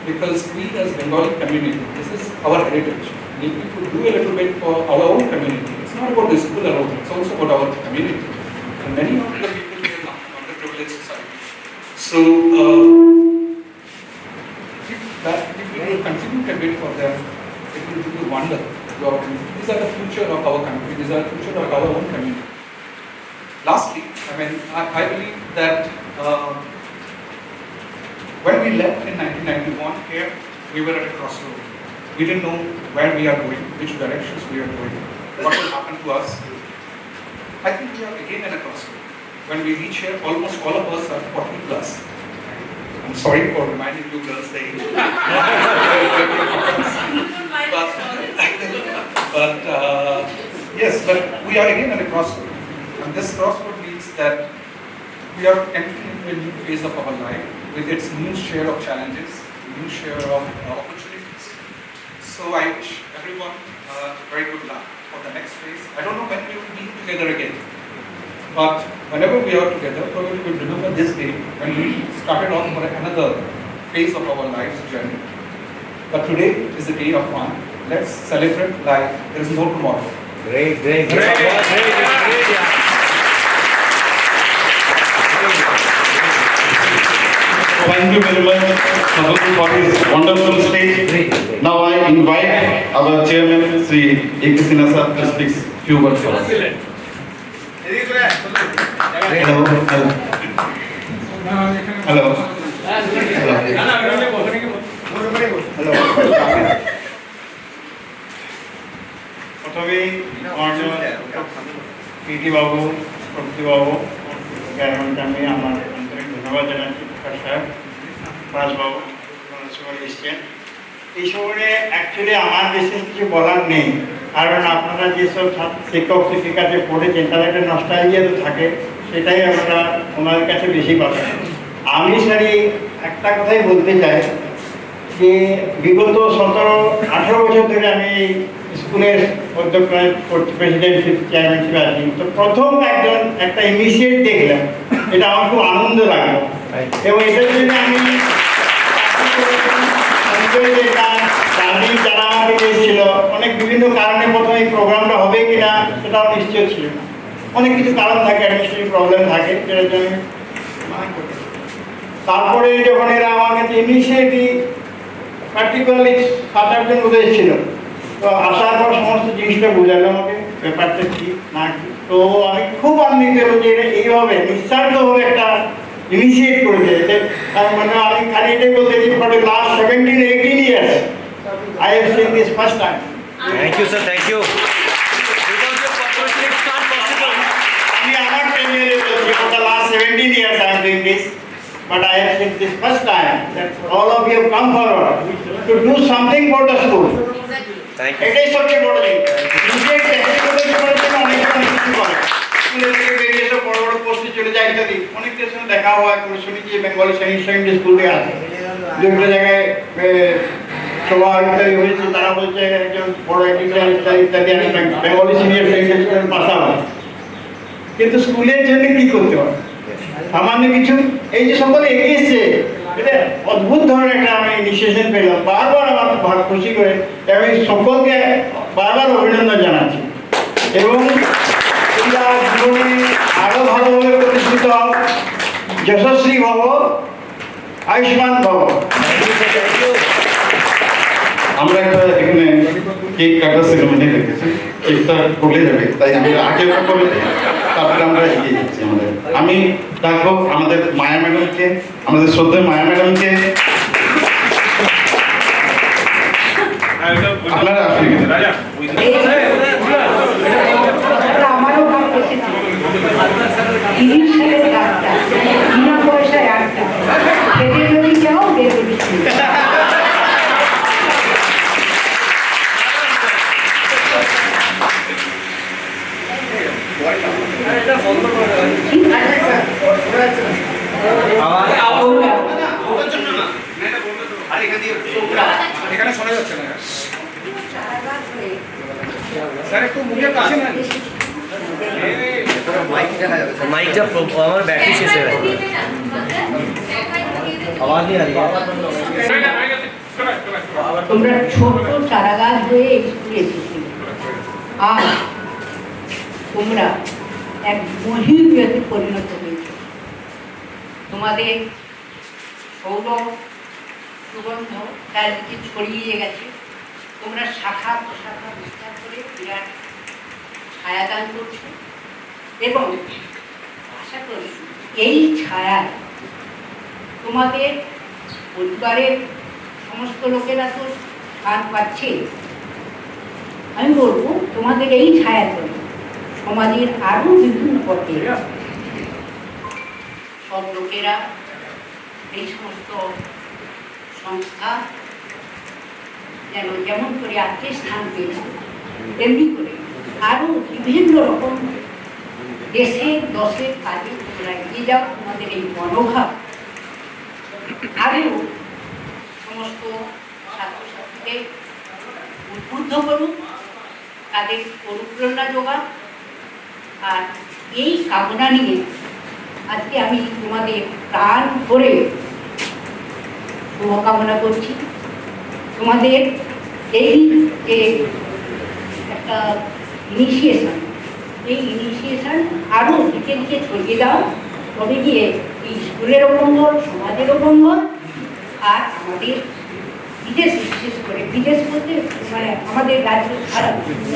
because we as Bengali community, this is our heritage. If we could do a little bit for our own community, it's not about the school alone, it's also about our community. And many of the people here come from underprivileged society. So, if we will continue to bid for them, it will do wonder to our community. These are the future of our country, these are the future of our own community. Lastly, I believe that when we left in 1991 here, we were at a crossroad. We didn't know where we are going, which directions we are going, what will happen to us. I think we are again at a crossroad. When we reach here, almost all of us are 40 plus. I'm sorry for reminding you girls the age. but we are again at a crossroad. And this crossroad means that we are entering into a new phase of our life with its new share of challenges, new share of opportunities. So I wish everyone very good luck for the next phase. I don't know when we will be together again, but whenever we are together, probably we'll remember this day when we started off for another phase of our life's journey. But today is a day of fun. Let's celebrate like there is no tomorrow. Great. Thank you very much, Sabal, for this wonderful stage. Now I invite our chairman, Sri A.K. Sinha sir, to speak few words for us. Hello. প্রথমেই PT বাবু, শক্তি বাবু, আমি আমার আন্তরিক ধন্যবাদ জানাচ্ছি প্রকাশ সাহেব, রাজবাবু সবাই এসছেন। এই সময়ে অ্যাকচুয়ালি আমার বিশেষ কিছু বলার নেই, কারণ আপনারা যেসব শিক্ষক শিক্ষিকা যে পড়েছেন তাদের একটা নস্টালজিয়া তো থাকে, সেটাই আমরা ওনাদের কাছে বেশি পাবেন। আমি স্যারই একটা কথাই বলতে চাই যে বিগত 17-18 বছর ধরে আমি স্কুলের অধ্যক্ষ প্রেসিডেন্টশিপ চেয়ারম্যানশিপ আছি। তো প্রথম একটা ইনিশিয়েট দেখলাম, এটা আমার খুব আনন্দ লাগলো এবং এটার জন্য আমি যারা আমাকে এসেছিল অনেক বিভিন্ন কারণে প্রথমে এই প্রোগ্রামটা হবে কিনা সেটাও নিশ্চয় ছিল না, অনেক কিছু কারণ থাকে, অ্যাডমিনিস্ট্রেটিভ প্রবলেম থাকে, সেটার জন্য তারপরে যখন এরা আমার কাছে ইনিশিয়েটিভ পার্টিকুলারলি 7-8 জন বোধ ছিল, তো আসার পর সমস্ত জিনিসটা বোঝালো আমাকে ব্যাপারটা কি না কি। তো আমি খুব আনন্দিত হলো যে এইভাবে নিঃস্বার্থভাবে একটা ইনিশিয়েট করেছে। মানে আমি খালি এটাই বলতে চাই, for the last 17-18 years I have seen this first time. Thank you sir, thank you. Without your cooperation it's not possible. আমি আমার প্রেমিয়ারে বলছি, for the last 17 years I am doing this, but I have seen this first time that all of you have come forward to do something for the school. Thank you. এটাই সবচেয়ে বড় জিনিস। নিজের ব্যক্তিগত জীবনের জন্য অনেকে অনেক কিছু করে, স্কুলে থেকে বেরিয়ে এসে বড় বড় পোস্টে চলে যায় ইত্যাদি। অনেকদের সঙ্গে দেখা হয়, করে শুনেছি বেঙ্গলি সেকেন্ডারি স্কুল থেকে আছে, দুটো জায়গায় সভা ইত্যাদি হয়েছে, তারা বলছে একজন বড় এডিটর ইত্যাদি আমি বেঙ্গলি সিনিয়র সেকেন্ডারি স্কুলের পাশাপাশি। কিন্তু স্কুলের জন্য কি করতে হবে সামান্য কিছু, এই যে সকলে এগিয়েছে, এটা অদ্ভুত ধরনের একটা আমি ইনিশিয়েশন পেলাম। বারবার আমার খুশি করে আমি সকলকে বারবার অভিনন্দন জানাচ্ছি এবং তোমরা জীবনে আরো ভালোভাবে প্রতিষ্ঠিত হও, যশস্বী ভব, আয়ুষ্মান ভব। আমরা একটা এখানে কেক কাটার সেরেমনি রেখেছি, কেকটা চলে যাবে, তাই আমি আগে করে তারপরে আমরা এগিয়ে যাচ্ছি। আমি ডাকবো আমাদের মায়া ম্যাডামকে, আমাদের শ্রদ্ধেয় মায়া ম্যাডামকে। আপনারা আসেন রাজা। আমারও ভাব করছে না, 30 সালের কাজটা বিনা পয়সায় একটা খেতে যদি চাও দেবো দিচ্ছি। এখানে শোনা যাচ্ছে না স্যার, একটু মুখের কাছে নেন। মাইকটা আমার ব্যাটারি শেষ হয়ে গেছে, আওয়াজ नहीं आ रही है। তোমরা ছোট চারা গাছ হয়ে স্কুলে এসেছিলে, আর তোমরা এক মহিমীয়তে পরিণত হয়েছে। তোমাদের সৌরভ সুগন্ধ চারিদিকে ছড়িয়ে গেছে। তোমরা শাখা প্রশাখা বিস্তার করে বিরাট ছায়াদান করছো, এবং আশা করি এই ছায়ায় তোমাদের পরিবারের সমস্ত লোকেরা তো স্থান পাচ্ছে। আমি বলবো তোমাদের এই ছায়া করে সমাজের আরো বিভিন্ন পথে সব লোকেরা এই সমস্ত সংস্থা যেন যেমন করে আজকে স্থান পেয়েছে, তেমনি করে আরো বিভিন্ন রকম দেশের দশের কাজে তোমরা এগিয়ে যাও। তোমাদের এই মনোভাব আরো সমস্ত ছাত্রছাত্রীদের উদ্বুদ্ধ করুন, তাদের অনুপ্রেরণা যোগান। আর এই কামনা নিয়ে আজকে আমি তোমাদের প্রাণ ভরে শুভকামনা করছি। তোমাদের এই যে একটা ইনিশিয়েশন, এই ইনিশিয়েশন আরও দিকে দিকে ছড়িয়ে দাও, তবে গিয়ে এই স্কুলেরও মঙ্গল, সমাজেরও মঙ্গল। আর আমাদের বিদেশ, বিশেষ করে বিদেশ বলতে মানে আমাদের রাজ্য ছাড়া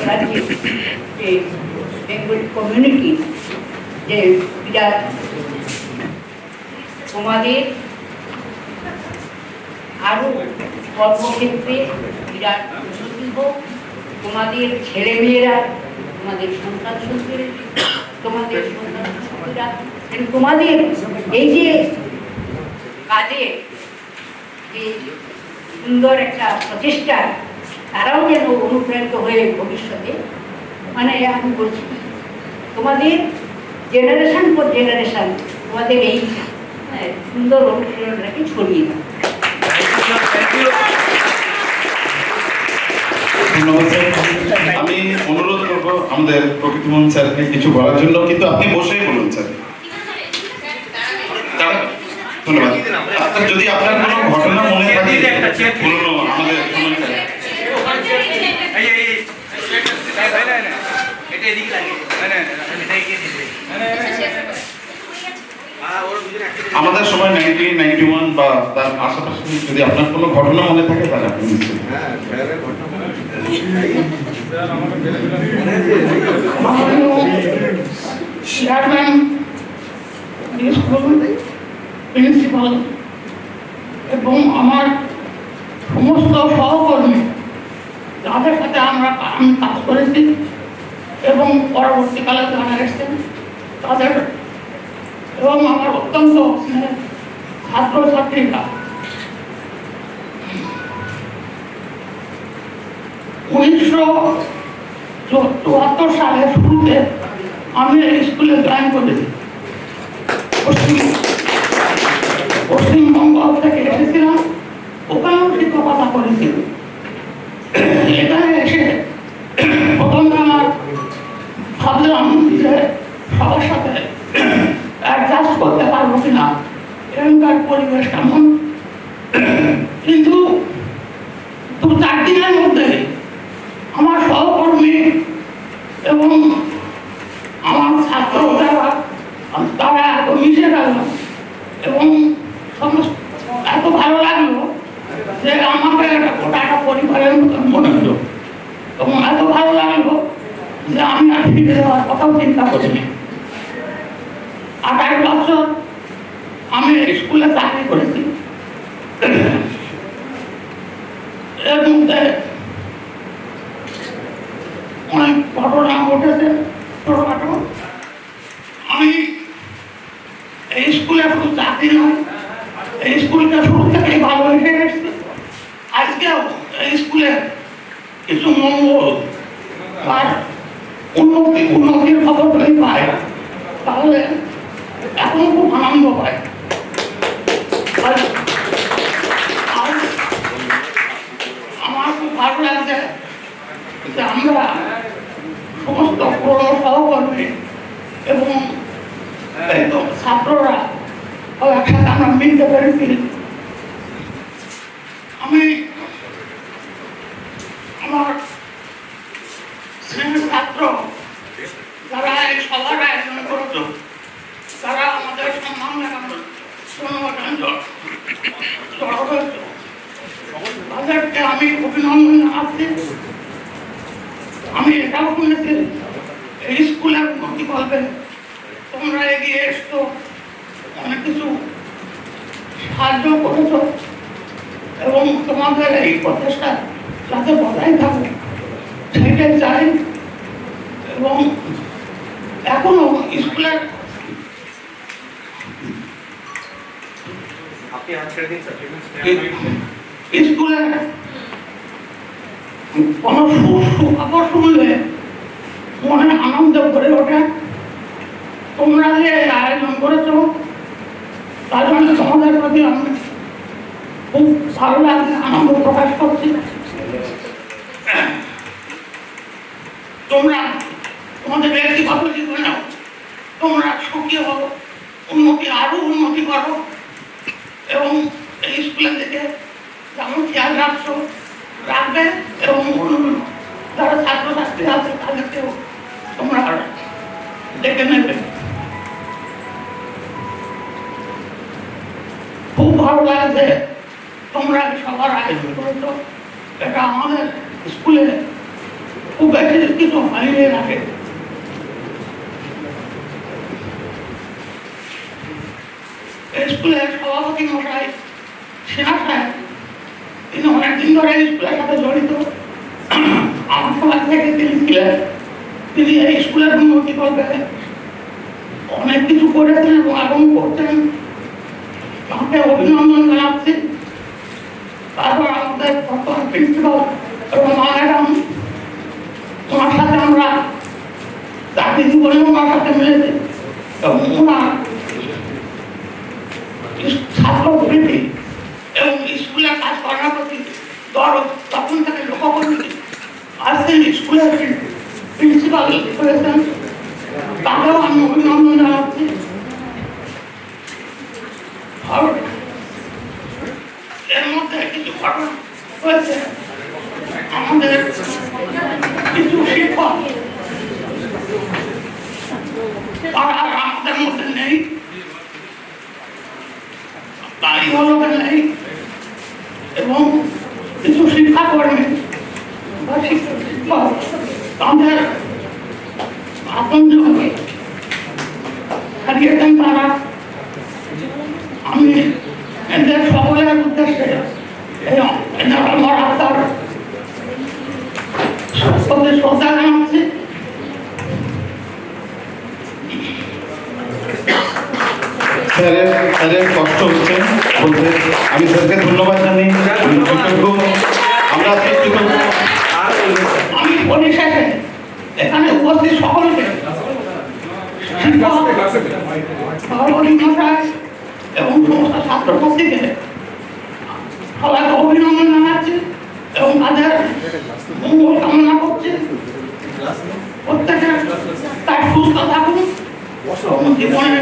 রাজ্যে যে বেঙ্গলি কমিউনিটি যে বিরাট, তোমাদের আরও কর্মক্ষেত্রে বিরাট উন্নতি হোক। তোমাদের ছেলেমেয়েরা, তোমাদের সন্তান সন্তানেরা, তোমাদের সন্তান সন্তানেরা তোমাদের এই যে কাজে যে সুন্দর একটা প্রচেষ্টা, তারাও যেন অনুপ্রাণিত হয়ে ভবিষ্যতে, মানে আমি বলছি তোমাদের জেনারেশন পর জেনারেশন তোমাদের এই সুন্দর অনুপ্রেরণাকে ছড়িয়ে দাও। ধন্যবাদ স্যার। আমি অনুরোধ করবো আমাদের প্রকৃতিমোহন স্যারকে কিছু বলার জন্য, কিন্তু আপনি বসেই বলুন স্যার। ধন্যবাদ। আপনার যদি আপনার কোনো ঘটনা মনে থাকে পুরনো আমাদের আমাদের সময় 1991 বা তার আশেপাশে যদি আপনার কোনো ঘটনা মনে থাকে তাহলে আপনি নিশ্চয়ই। চেয়ারম্যান, স্কুল প্রিন্সিপাল এবং আমার সমস্ত সহকর্মী যাদের সাথে আমি কাজ করেছি এবং পরবর্তীকালে যারা এসেছেন তাদের, এবং আমার অত্যন্ত ছাত্রছাত্রীরা, 1974 সালের শুরুতে আমি এই স্কুলে জয়েন করেছি। পশ্চিমবঙ্গ থেকে এসেছিলাম, ওখানেও শিক্ষকতা করেছি। এখানে এসে প্রথমে আমার ভাবলাম যে সবার সাথে অ্যাডজাস্ট করতে পারবো কিনা, এখানকার পরিবেশ কেমন। কিন্তু 2-4 দিনের মধ্যে আমার সহকর্মী এবং আমার ছাত্র যারা, তারা এত মিশে গেল এবং সমস্ত এত ভালো লাগলো যে আমাকে গোটা একটা পরিবারের মতন মনে হলো, এবং এত ভালো লাগলো যে আমি আর ফিরে যাওয়ার কথাও চিন্তা করিনি। 28 বছর আমি স্কুলে চাকরি করেছি। এর মধ্যে অনেক ঘটনা ঘটেছে ছোটখাটো। আমি এই স্কুলে শুধু চাকরি নয়, এই স্কুলকে শুরু থেকেই ভালোবেসে এসেছি। আজকেও এই স্কুলে কিছু মঙ্গল আর উন্নতির খবর যদি পাই তাহলে এখনো খুব আনন্দ পাই। আমার খুব ভালো লাগছে যে আমরা সমস্ত পুরো সহকর্মী এবং ছাত্ররা একসাথে আমরা মিলতে পেরেছি। আমি আমার শ্রেণীর ছাত্র যারা এই সভার আয়োজন করেছ, তারা আমাদের সম্মান জানানোর তাদেরকে আমি অভিনন্দন জানাচ্ছি। আমি এটাও শুনেছি এই স্কুলের উন্নতি করবে, তোমরা এগিয়ে এসছো, অনেক কিছু সাহায্য করেছ এবং তোমাদের এই প্রচেষ্টা যাতে বজায় থাকে সেটাই চাই। এবং এখনো স্কুলের স্কুলে কোন সুখবর শুনলে মনে আনন্দ ভরে ওঠে। তোমরা যে আয়োজন করেছ তার জন্য তোমাদের প্রতি আমি খুব ভালো লাগে, আনন্দ প্রকাশ করছি। তোমরা তোমাদের ব্যক্তিগত জীবনেও তোমরা সুখী হও, আরো উন্নতি করো এবং এই স্কুলের দিকে যেমন খেয়াল রাখবে এবং যারা ছাত্রছাত্রী আছে তাদেরকেও তোমরা ডেকে নেবে। খুব ভালো লাগছে তোমরা সবার আয়োজন করেছো, এটা আমাদের স্কুলে খুব বেশি কিছু হয়নি আগে। স্কুলের সভাপতি মশাই সেনা সাহেব, তিনি অনেকদিন ধরে স্কুলের সাথে জড়িত। আমার সমাজ থেকে তিনি ছিলেন, তিনি এই স্কুলের উন্নতি করবে অনেক কিছু করেছেন এবং এখন করছেন, তাকে অভিনন্দন জানাচ্ছি। তারপর আমাদের বর্তমান প্রিন্সিপাল এবং ম্যাডাম, ওনার সাথে আমরা চাকরি জীবনে ওনার সাথে মিলেছি এবং ওনার ছাত্রবৃত্তি এবং স্কুলের কাজ করার প্রতি দরদ তখন থেকে লক্ষ্য করেছি। আজ তিনি স্কুলের প্রিন্সিপাল হয়েছেন, তাকেও আমি অভিনন্দন জানাচ্ছি। এর মধ্যে কিছু ঘটনা হয়েছে, আমাদের কিছু শিক্ষক তারা আমাদের মধ্যে নেই, তাই হলো নেই এবং কিছু শিক্ষাকর্মী বা শিক্ষক তাদের আপনজন হারিয়েছেন তারা। আমি এদের সকলের উদ্দেশ্যে আমার আত্মার শ্রদ্ধা জানাচ্ছি। স্যারের কষ্ট হচ্ছে বলতে, আমি স্যারকে ধন্যবাদ জানাই, আমি কৃতজ্ঞ, আমরা কৃতজ্ঞ। আমি পরিশেষে এখানে উপস্থিত সকলকে সভাপতি মশাই এবং সমস্ত ছাত্রছাত্রীকে সবাইকে অভিনন্দন জানাচ্ছি এবং তাদের মঙ্গল কামনা করছি। প্রত্যেকে তার সুস্থ থাকুন এবং জীবনে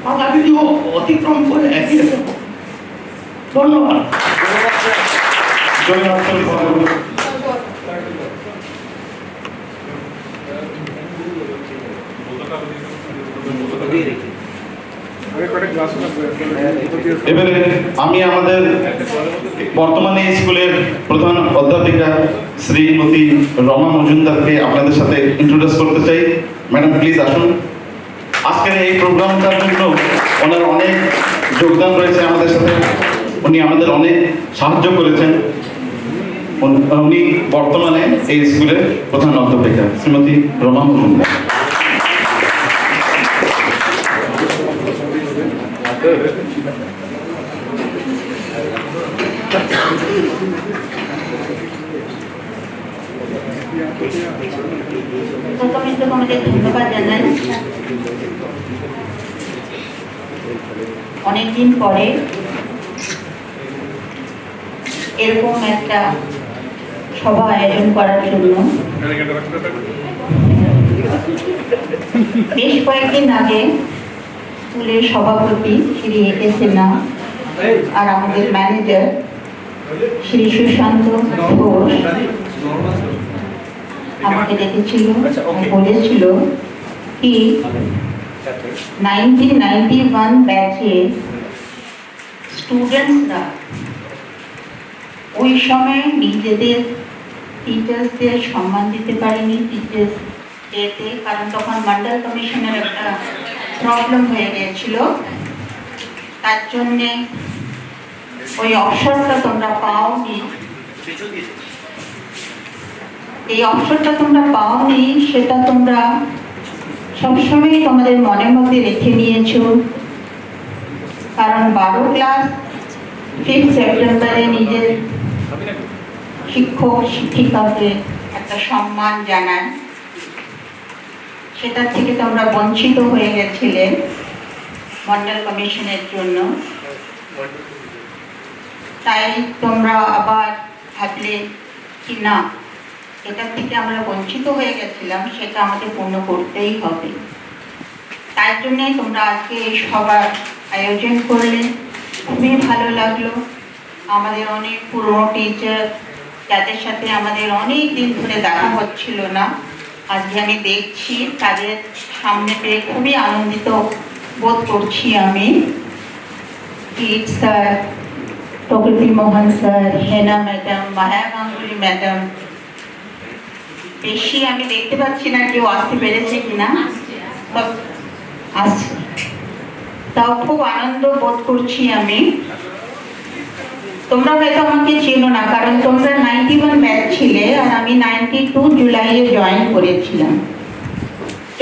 বাধা বিঘ্ন অতিক্রম করে এগিয়ে যাব। ধন্যবাদ। এবারে আমি আমাদের বর্তমানে স্কুলের প্রধান অধ্যাপিকা শ্রীমতী রমা মজুমদারকে আপনাদের সাথে ইন্ট্রোডিউস করতে চাই। ম্যাডাম প্লিজ আসুন। আজকের এই প্রোগ্রামটার জন্য ওনার অনেক যোগদান রয়েছে আমাদের সাথে, উনি আমাদের অনেক সাহায্য করেছেন। উনি বর্তমানে এই স্কুলের প্রধান অধ্যাপিকা শ্রীমতী রমা মজুমদার। আমাদের ধন্যবাদ জানাই। অনেকদিন পরে এরকম একটা সভা আয়োজন করার জন্য বেশ কয়েকদিন আগে স্কুলের সভাপতি শ্রী এস এ না আর আমাদের ম্যানেজার শ্রী সুশান্ত ঘোষ আমাকে ডেকেছিল, বলেছিল কি 1991 ব্যাচে স্টুডেন্টসরা ওই সময় নিজেদের টিচার্সদের সম্মান দিতে পারেনি টিচার্স ডেতে, কারণ তখন মন্ডল কমিশনের একটা প্রবলেম হয়ে গিয়েছিল। তার জন্যে ওই অবসরটা তোমরা পাওনি, এই অবসরটা তোমরা পাওনি, সেটা তোমরা সবসময় তোমাদের মনের মধ্যে রেখে নিয়েছো। কারণ 12 ক্লাস 5 সেপ্টেম্বরে নিজের শিক্ষক শিক্ষিকাকে একটা সম্মান জানান, সেটার থেকে তোমরা বঞ্চিত হয়ে গেছিলে মন্ডল কমিশনের জন্য। তাই তোমরা আবার ভাবলে কি না, এটার থেকে আমরা বঞ্চিত হয়ে গেছিলাম, সেটা আমাদের পূর্ণ করতেই হবে। তাই জন্যে তোমরা আজকে এই সভার আয়োজন করলে, খুবই ভালো লাগলো। আমাদের অনেক পুরনো টিচার যাদের সাথে আমাদের অনেক দিন ধরে দেখা হচ্ছিল না, আজকে আমি দেখছি, তাদের সামনে পেয়ে খুবই আনন্দিত বোধ করছি আমি। কিট স্যার, প্রকৃতি মোহন স্যার, হেনা ম্যাডাম, মায়া গাঙ্গুলি ম্যাডাম, বেশি আমি দেখতে পাচ্ছি না কেউ আসতে পেরেছে কিনা, আসছে, তাও খুব আনন্দ বোধ করছি আমি। তোমরা হয়তো আমাকে চেনো না, কারণ তোমরা 91 ব্যাচ ছিলে আর আমি 92 জুলাইয়ে জয়েন করেছিলাম।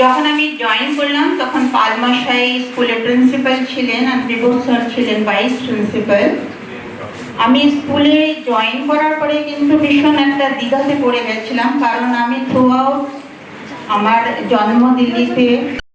যখন আমি জয়েন করলাম তখন পালমশাই স্কুলের প্রিন্সিপাল ছিলেন আর বিবোধ স্যার ছিলেন ভাইস প্রিন্সিপাল। আমি স্কুলে জয়েন করার পরে কিন্তু ভীষণ একটা দ্বিধাতে পড়ে গেছিলাম, কারণ আমি থ্রু আউট আমার জন্ম দিল্লিতে